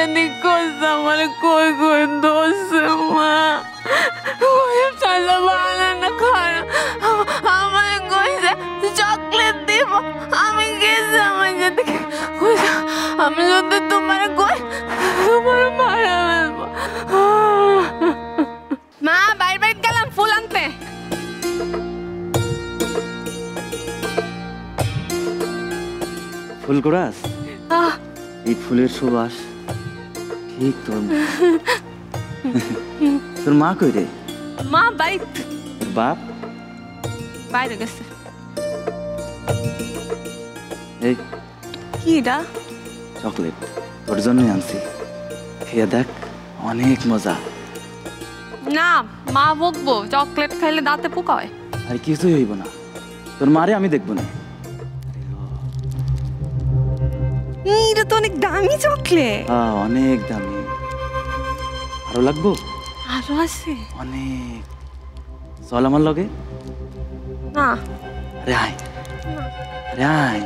জানি করছে আমার কই কই দোষ মা ওই চালা বানানা খানা আমার কইছে চকলেট দিব আমি গেছি আমার সাথে কইছে আমি যদি তোমার কই তোমার মারা ফেলবো মা বাইরে বাইরে গেলাম ফুল আনতে ফুলকোরাস এই ফুলের সুবাস ঠিক তোর মা কই রে মা বাড়ি বাপ বাইরে গেছে এই কি এটা চকলেট তোর জন্যই আনছি খেয়ে দেখ অনেক মজা না মা বকবো চকলেট খাইলে দাঁতে পোকা হয় আর কিছুই হইব না তোর মারে আমি দেখবো না এটা তো অনেক দামি চকলেট অনেক দামি আরো লাগবো আরো আছে অনেক চল আমার লগে না আরে আয় আরে আয়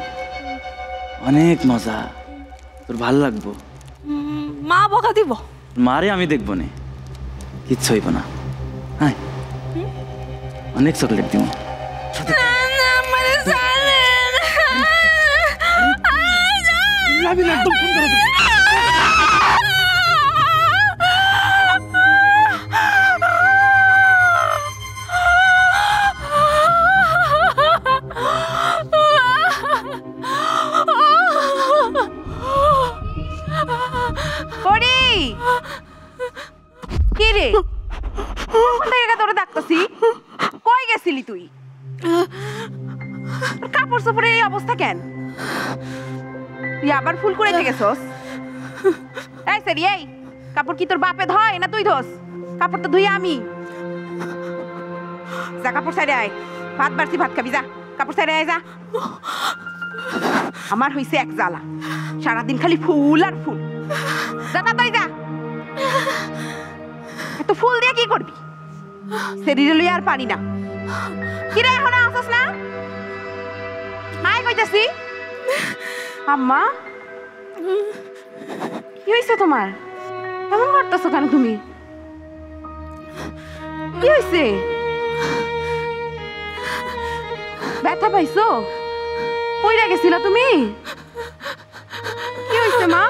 অনেক মজা তোর ভাল লাগবো মা বকা দিব মারে আমি দেখবো না কিচ্ছু হইব না আয় অনেক চকলেট দিব কই গেছিলি তুই কাপড় চোপড়ের এই অবস্থা কেন তুই আবার ফুল কুড়াইতে গেছস এই সারি এই কাপড় কি তোর বাপে ধয় না তুই ধোস কাপড় তো ধুই আমি যা কাপড় সাইডে আয় ভাত বাড়ছি ভাত খাবি যা কাপড় সাইডে আয় যা আমার হইছে এক জ্বালা সারাদিন খালি ফুল আর ফুল যা তাড়াতাড়ি যা এত ফুল দিয়ে কি করবি শরীরে লই আর পারি না কি রে এখন আসছ না হাই কইতাছি আম্মা কি হইছে তোমার কেমন করতেছো কেন তুমি কি হইছে ব্যথা পাইছো পইরা গেছিলা তুমি কি হইছে মা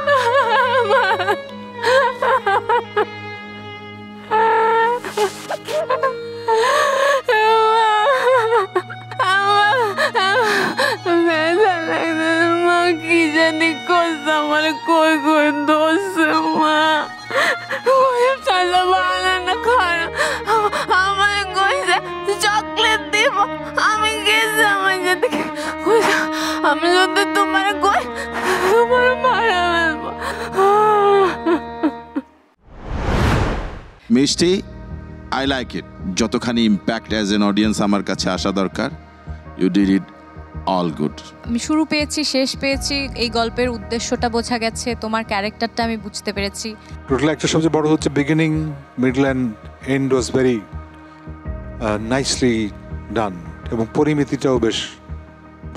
কি জানি করছে আমার কই কই দোষ মা ওই চালা বানানা খানা আমার কইছে চকলেট দিব আমি গেছি আমার সাথে কইছে আমি যদি তোমার কই তোমার মারা ফেলবো মিষ্টি আই লাইক ইট যতখানি ইম্প্যাক্ট অ্যাজ এন অডিয়েন্স আমার কাছে আসা দরকার you did it all good আমি শুরু পেয়েছি শেষ পেয়েছি এই গল্পের উদ্দেশ্যটা বোঝা গেছে তোমার ক্যারেক্টারটা আমি বুঝতে পেরেছি টোটাল একটা সবচেয়ে বড় হচ্ছে beginning middle and end was very nicely done এবং পরিমিতিটাও বেশ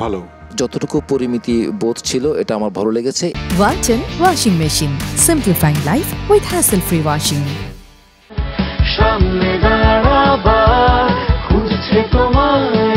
ভালো যতটুকু পরিমিতি বোধ ছিল এটা আমার ভালো লেগেছে Walton washing machine simplifying life with hassle free washing সামনে দাঁড়াবার খুঁজছে তোমায়